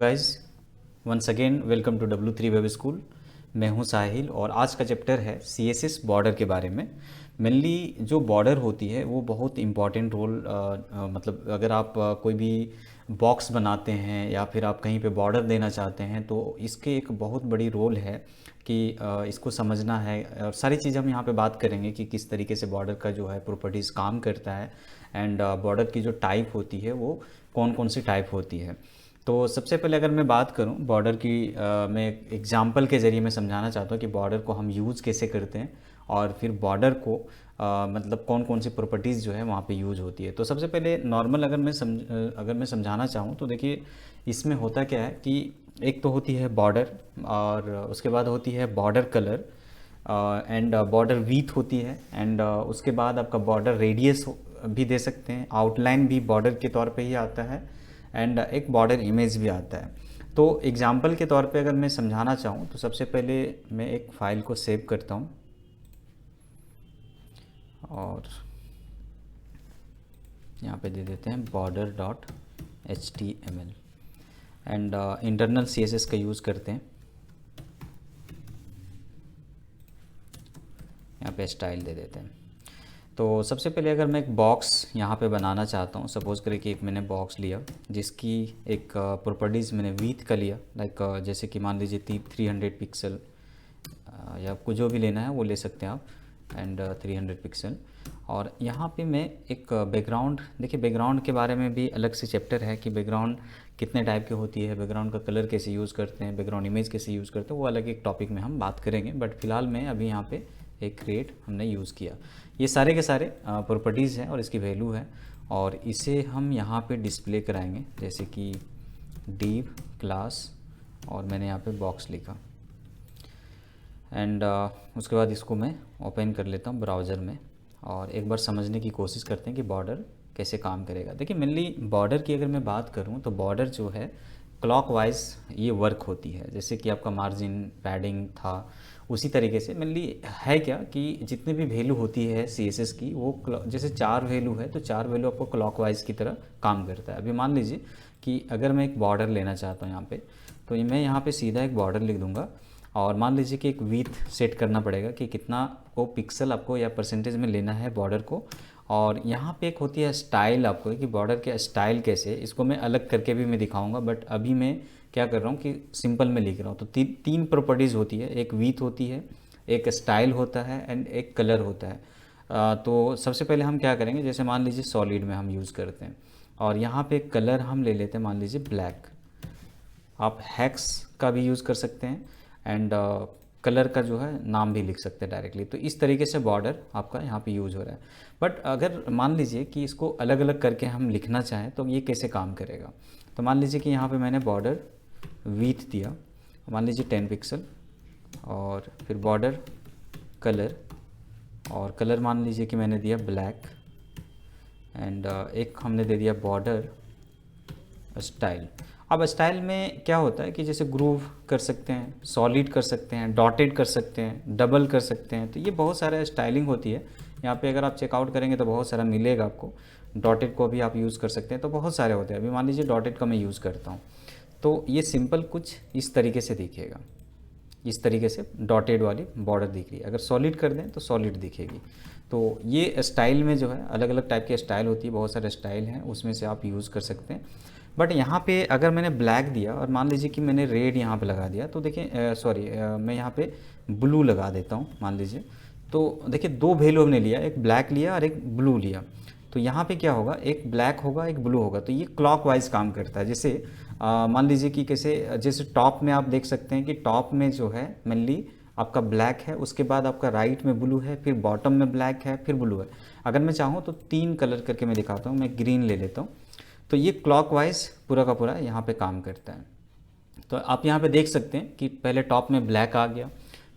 Guys, once again welcome to W3 web school. मैं हूं साहिल और आज का चैप्टर है CSS बॉर्डर के बारे में। मेनली जो बॉर्डर होती है वो बहुत इम्पॉर्टेंट रोल मतलब अगर आप कोई भी बॉक्स बनाते हैं या फिर आप कहीं पे बॉर्डर देना चाहते हैं तो इसके एक बहुत बड़ी रोल है कि इसको समझना है। और सारी चीज़ हम यहाँ पे बात करेंगे कि किस तरीके से बॉर्डर का जो है प्रॉपर्टीज़ काम करता है एंड बॉर्डर की जो टाइप होती है वो कौन कौन सी टाइप होती है। तो सबसे पहले अगर मैं बात करूं बॉर्डर की, मैं एग्जांपल के ज़रिए मैं समझाना चाहता हूं कि बॉर्डर को हम यूज़ कैसे करते हैं और फिर बॉर्डर को मतलब कौन कौन सी प्रॉपर्टीज़ जो है वहाँ पे यूज़ होती है। तो सबसे पहले नॉर्मल अगर मैं समझाना चाहूँ तो देखिए इसमें होता क्या है कि एक तो होती है बॉर्डर और उसके बाद होती है border colour and border with होती है एंड उसके बाद आपका बॉर्डर रेडियस भी दे सकते हैं, आउटलाइन भी बॉर्डर के तौर पे ही आता है एंड एक बॉर्डर इमेज भी आता है। तो एग्जांपल के तौर पे अगर मैं समझाना चाहूँ तो सबसे पहले मैं एक फ़ाइल को सेव करता हूँ और यहाँ पे दे देते हैं border.html एंड इंटरनल CSS का यूज़ करते हैं। यहाँ पे स्टाइल दे देते हैं। तो सबसे पहले अगर मैं एक बॉक्स यहाँ पे बनाना चाहता हूँ, सपोज़ करें कि एक मैंने बॉक्स लिया जिसकी एक प्रॉपर्टीज़ मैंने वीथ का लिया, लाइक जैसे कि मान लीजिए 300 पिक्सल या आपको जो भी लेना है वो ले सकते हैं आप एंड 300 पिक्सल। और यहाँ पे मैं एक बैकग्राउंड, देखिए बैकग्राउंड के बारे में भी अलग से चैप्टर है कि बैकग्राउंड कितने टाइप की होती है, बैकग्राउंड का कलर कैसे यूज़ करते हैं, बैकग्राउंड इमेज कैसे यूज़ करते हैं, वो अलग एक टॉपिक में हम बात करेंगे। बट फिलहाल मैं अभी यहाँ पे एक क्रिएट हमने यूज़ किया। ये सारे के सारे प्रॉपर्टीज़ हैं और इसकी वैल्यू है और इसे हम यहाँ पे डिस्प्ले कराएंगे जैसे कि div क्लास और मैंने यहाँ पे बॉक्स लिखा एंड उसके बाद इसको मैं ओपन कर लेता हूँ ब्राउज़र में और एक बार समझने की कोशिश करते हैं कि बॉर्डर कैसे काम करेगा। देखिए मेनली बॉर्डर की अगर मैं बात करूँ तो बॉर्डर जो है क्लॉकवाइज ये वर्क होती है, जैसे कि आपका मार्जिन पैडिंग था उसी तरीके से मेनली है क्या कि जितनी भी वैल्यू होती है CSS की वो जैसे 4 वैल्यू है तो 4 वैल्यू आपको क्लॉकवाइज की तरह काम करता है। अभी मान लीजिए कि अगर मैं एक बॉर्डर लेना चाहता हूँ यहाँ पे तो मैं यहाँ पे सीधा एक बॉर्डर लिख दूँगा और मान लीजिए कि एक विथ सेट करना पड़ेगा कि कितना को पिक्सल आपको या परसेंटेज में लेना है बॉर्डर को। और यहाँ पे एक होती है स्टाइल आपको कि बॉर्डर के स्टाइल कैसे, इसको मैं अलग करके भी मैं दिखाऊंगा बट अभी मैं क्या कर रहा हूँ कि सिंपल में लिख रहा हूँ। तो तीन प्रॉपर्टीज़ होती है, एक विथ होती है, एक स्टाइल होता है एंड एक कलर होता है। तो सबसे पहले हम क्या करेंगे, जैसे मान लीजिए सॉलिड में हम यूज़ करते हैं और यहाँ पे कलर हम ले लेते हैं मान लीजिए ब्लैक। आप हैक्स का भी यूज़ कर सकते हैं एंड कलर का जो है नाम भी लिख सकते हैं डायरेक्टली। तो इस तरीके से बॉर्डर आपका यहाँ पे यूज़ हो रहा है। बट अगर मान लीजिए कि इसको अलग अलग करके हम लिखना चाहें तो ये कैसे काम करेगा। तो मान लीजिए कि यहाँ पे मैंने बॉर्डर विथ दिया, मान लीजिए 10 पिक्सल और फिर बॉर्डर कलर और कलर मान लीजिए कि मैंने दिया ब्लैक एंड एक हमने दे दिया बॉर्डर स्टाइल। अब स्टाइल में क्या होता है कि जैसे ग्रूव कर सकते हैं, सॉलिड कर सकते हैं, डॉटेड कर सकते हैं, डबल कर सकते हैं, तो ये बहुत सारा स्टाइलिंग होती है। यहाँ पे अगर आप चेकआउट करेंगे तो बहुत सारा मिलेगा आपको। डॉटेड को भी आप यूज़ कर सकते हैं, तो बहुत सारे होते हैं। अभी मान लीजिए डॉटेड का मैं यूज़ करता हूँ तो ये सिंपल कुछ इस तरीके से दिखेगा, इस तरीके से डॉटेड वाली बॉर्डर दिख रही है। अगर सॉलिड कर दें तो सॉलिड दिखेगी। तो ये स्टाइल में जो है अलग अलग टाइप की स्टाइल होती है, बहुत सारे स्टाइल हैं उसमें से आप यूज़ कर सकते हैं। बट यहाँ पे अगर मैंने ब्लैक दिया और मान लीजिए कि मैंने रेड यहाँ पे लगा दिया तो देखिए सॉरी मैं यहाँ पे ब्लू लगा देता हूँ मान लीजिए। तो देखिए दो वैल्यू हमने लिया, एक ब्लैक लिया और एक ब्लू लिया। तो यहाँ पे क्या होगा, एक ब्लैक होगा एक ब्लू होगा। तो ये क्लॉकवाइज काम करता है। जैसे मान लीजिए कि कैसे, जैसे टॉप में आप देख सकते हैं कि टॉप में जो है मेनली आपका ब्लैक है, उसके बाद आपका राइट में ब्लू है, फिर बॉटम में ब्लैक है, फिर ब्लू है। अगर मैं चाहूँ तो 3 कलर करके मैं दिखाता हूँ, मैं ग्रीन ले लेता हूँ। तो ये क्लॉकवाइज पूरा का पूरा यहाँ पे काम करता है। तो आप यहाँ पे देख सकते हैं कि पहले टॉप में ब्लैक आ गया,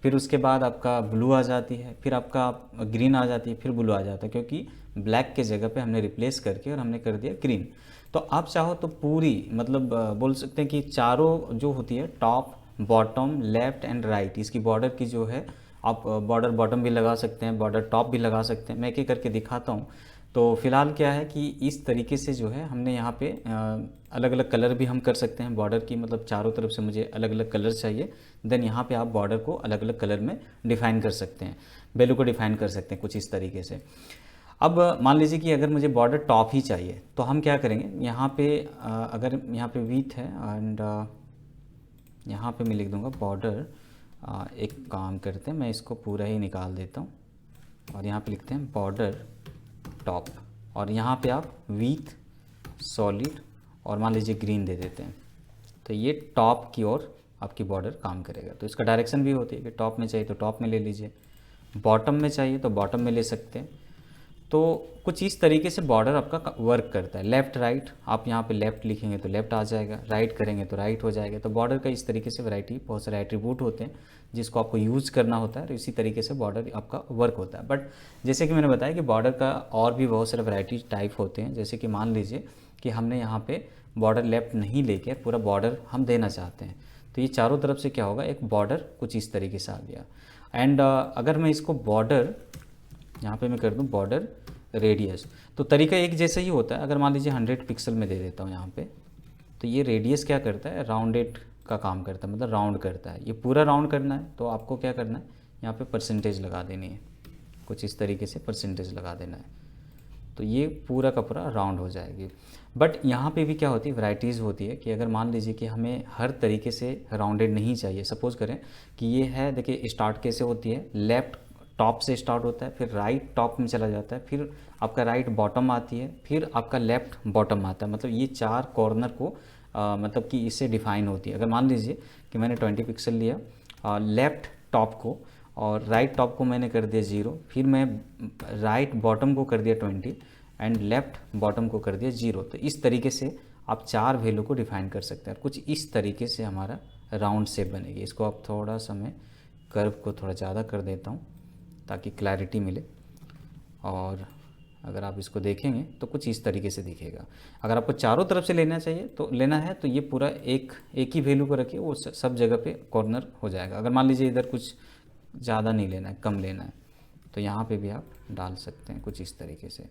फिर उसके बाद आपका ब्लू आ जाती है, फिर आपका ग्रीन आ जाती है, फिर ब्लू आ जाता है, क्योंकि ब्लैक के जगह पे हमने रिप्लेस करके और हमने कर दिया ग्रीन। तो आप चाहो तो पूरी मतलब बोल सकते हैं कि चारों जो होती है top bottom left and right, इसकी बॉर्डर की जो है आप बॉर्डर बॉटम भी लगा सकते हैं, बॉर्डर टॉप भी लगा सकते हैं। मैं एक एक करके दिखाता हूँ। तो फ़िलहाल क्या है कि इस तरीके से जो है हमने यहाँ पे अलग अलग कलर भी हम कर सकते हैं बॉर्डर की, मतलब चारों तरफ से मुझे अलग अलग कलर चाहिए, देन यहाँ पे आप बॉर्डर को अलग अलग कलर में डिफ़ाइन कर सकते हैं, वैल्यू को डिफ़ाइन कर सकते हैं कुछ इस तरीके से। अब मान लीजिए कि अगर मुझे बॉर्डर टॉप ही चाहिए तो हम क्या करेंगे, यहाँ पे अगर यहाँ पे विथ है एंड यहाँ पे मैं लिख दूँगा बॉर्डर, एक काम करते हैं मैं इसको पूरा ही निकाल देता हूँ और यहाँ पे लिखते हैं बॉर्डर टॉप, और यहाँ पे आप विथ सॉलिड और मान लीजिए ग्रीन दे देते हैं, तो ये टॉप की ओर आपकी बॉर्डर काम करेगा। तो इसका डायरेक्शन भी होती है कि टॉप में चाहिए तो टॉप में ले लीजिए, बॉटम में चाहिए तो बॉटम में ले सकते हैं। तो कुछ इस तरीके से बॉर्डर आपका वर्क करता है। लेफ़्ट राइट, आप यहाँ पे लेफ़्ट लिखेंगे तो लेफ़्ट आ जाएगा, राइट करेंगे तो राइट हो जाएगा। तो बॉर्डर का इस तरीके से वैरायटी, बहुत सारे एट्रीब्यूट होते हैं जिसको आपको यूज़ करना होता है, और इसी तरीके से बॉर्डर आपका वर्क होता है। बट जैसे कि मैंने बताया कि बॉर्डर का और भी बहुत सारे वैरायटी टाइप होते हैं। जैसे कि मान लीजिए कि हमने यहाँ पे बॉर्डर लेफ़्ट नहीं लेके पूरा बॉर्डर हम देना चाहते हैं, तो ये चारों तरफ से क्या होगा, एक बॉर्डर कुछ इस तरीके से आ गया। एंड अगर मैं इसको बॉर्डर यहाँ पे मैं कर दूँ बॉर्डर रेडियस, तो तरीका एक जैसा ही होता है। अगर मान लीजिए 100 पिक्सल में दे देता हूँ यहाँ पे, तो ये रेडियस क्या करता है, राउंडेड का काम करता है, मतलब राउंड करता है। ये पूरा राउंड करना है तो आपको क्या करना है, यहाँ पे परसेंटेज लगा देनी है, कुछ इस तरीके से परसेंटेज लगा देना है, तो ये पूरा का पूरा राउंड हो जाएगी। बट यहाँ पे भी क्या होती है, वैराइटीज़ होती है कि अगर मान लीजिए कि हमें हर तरीके से राउंडेड नहीं चाहिए। सपोज़ करें कि ये है, देखिए स्टार्ट कैसे होती है, लेफ़्ट टॉप से स्टार्ट होता है, फिर राइट टॉप में चला जाता है, फिर आपका राइट बॉटम आती है, फिर आपका लेफ़्ट बॉटम आता है। मतलब ये 4 कॉर्नर को मतलब कि इससे डिफ़ाइन होती है। अगर मान लीजिए कि मैंने 20 पिक्सल लिया लेफ़्ट टॉप को, और राइट टॉप को मैंने कर दिया 0, फिर मैं राइट बॉटम को कर दिया 20 एंड लेफ़्ट बॉटम को कर दिया 0। तो इस तरीके से आप 4 वैल्यू को डिफ़ाइन कर सकते हैं। कुछ इस तरीके से हमारा राउंड शेप बनेगी। इसको आप थोड़ा सा मैं कर्व को थोड़ा ज़्यादा कर देता हूँ ताकि क्लैरिटी मिले, और अगर आप इसको देखेंगे तो कुछ इस तरीके से दिखेगा। अगर आपको चारों तरफ से लेना है तो ये पूरा एक ही वैल्यू को रखिए, वो सब जगह पे कॉर्नर हो जाएगा। अगर मान लीजिए इधर कुछ ज़्यादा नहीं लेना है, कम लेना है, तो यहाँ पे भी आप डाल सकते हैं कुछ इस तरीके से।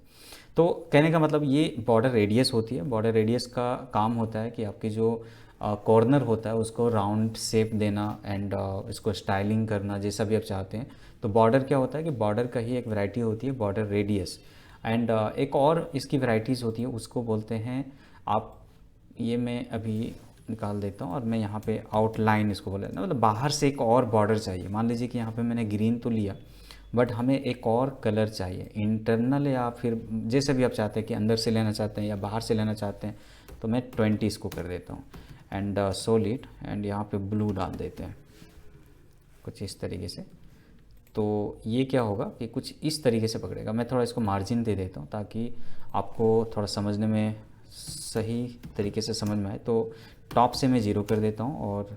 तो कहने का मतलब ये बॉर्डर रेडियस होती है। बॉर्डर रेडियस का काम होता है कि आपकी जो कॉर्नर होता है उसको राउंड शेप देना एंड इसको स्टाइलिंग करना, जैसा भी आप चाहते हैं। तो बॉर्डर क्या होता है कि बॉर्डर का ही एक वैरायटी होती है बॉर्डर रेडियस, एंड एक और इसकी वैरायटीज़ होती है, उसको बोलते हैं आप, ये मैं अभी निकाल देता हूँ और मैं यहाँ पे आउटलाइन इसको बोल देता हूँ। मतलब बाहर से एक और बॉर्डर चाहिए। मान लीजिए कि यहाँ पे मैंने ग्रीन तो लिया, बट हमें एक और कलर चाहिए इंटरनल, या फिर जैसे भी आप चाहते हैं कि अंदर से लेना चाहते हैं या बाहर से लेना चाहते हैं, तो मैं 20 इसको कर देता हूँ एंड सॉलिड, एंड यहाँ पे ब्लू डाल देते हैं कुछ इस तरीके से। तो ये क्या होगा कि कुछ इस तरीके से पकड़ेगा। मैं थोड़ा इसको मार्जिन दे देता हूँ ताकि आपको थोड़ा समझने में सही तरीके से समझ में आए। तो टॉप से मैं 0 कर देता हूँ, और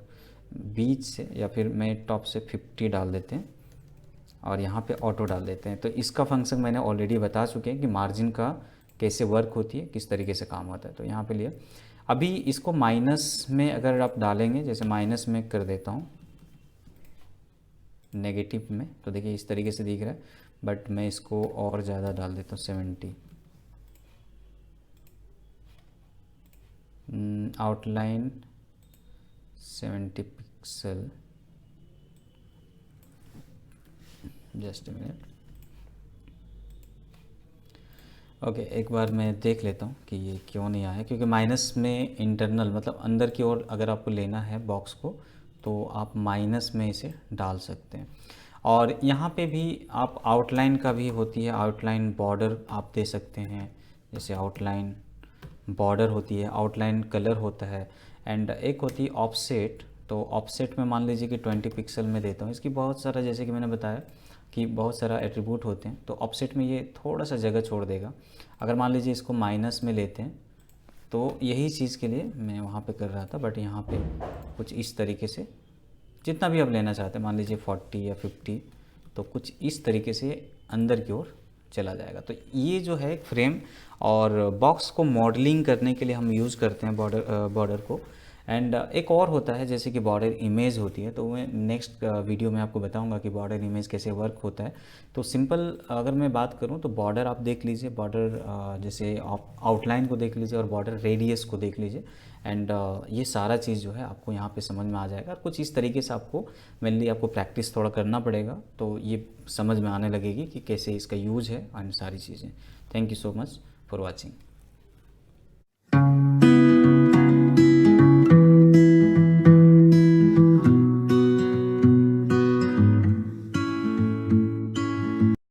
बीच से, या फिर मैं टॉप से 50 डाल देते हैं, और यहाँ पे ऑटो डाल देते हैं। तो इसका फंक्शन मैंने ऑलरेडी बता चुके हैं कि मार्जिन का कैसे वर्क होती है, किस तरीके से काम होता है। तो यहाँ पे लिया। अभी इसको माइनस में अगर आप डालेंगे, जैसे माइनस में कर देता हूँ नेगेटिव में, तो देखिए इस तरीके से दिख रहा है, बट मैं इसको और ज़्यादा डाल देता हूँ 70। Outline 70 pixel, just a minute. Okay, एक बार मैं देख लेता हूँ कि ये क्यों नहीं आया, क्योंकि माइनस में इंटरनल मतलब अंदर की ओर अगर आपको लेना है बॉक्स को, तो आप माइनस में इसे डाल सकते हैं। और यहाँ पे भी आप आउटलाइन का भी होती है, आउटलाइन बॉर्डर आप दे सकते हैं, जैसे आउटलाइन बॉर्डर होती है, आउटलाइन कलर होता है, एंड एक होती है ऑफसेट। तो ऑफसेट में मान लीजिए कि 20 पिक्सल में देता हूँ। इसकी बहुत सारा, जैसे कि मैंने बताया कि बहुत सारा एट्रीब्यूट होते हैं, तो ऑफसेट में ये थोड़ा सा जगह छोड़ देगा। अगर मान लीजिए इसको माइनस में लेते हैं, तो यही चीज़ के लिए मैं वहाँ पे कर रहा था, बट यहाँ पे कुछ इस तरीके से जितना भी आप लेना चाहते हैं, मान लीजिए 40 या 50, तो कुछ इस तरीके से अंदर की ओर चला जाएगा। तो ये जो है एक फ्रेम और बॉक्स को मॉडलिंग करने के लिए हम यूज़ करते हैं बॉर्डर को। एंड एक और होता है जैसे कि बॉर्डर इमेज होती है, तो मैं नेक्स्ट वीडियो में आपको बताऊंगा कि बॉर्डर इमेज कैसे वर्क होता है। तो सिंपल अगर मैं बात करूं तो बॉर्डर आप देख लीजिए, बॉर्डर जैसे आप आउटलाइन को देख लीजिए और बॉर्डर रेडियस को देख लीजिए। एंड ये सारा चीज़ जो है आपको यहाँ पे समझ में आ जाएगा। कुछ इस तरीके से आपको मेनली आपको प्रैक्टिस थोड़ा करना पड़ेगा, तो ये समझ में आने लगेगी कि कैसे इसका यूज़ है एंड सारी चीज़ें। Thank you so much for watching.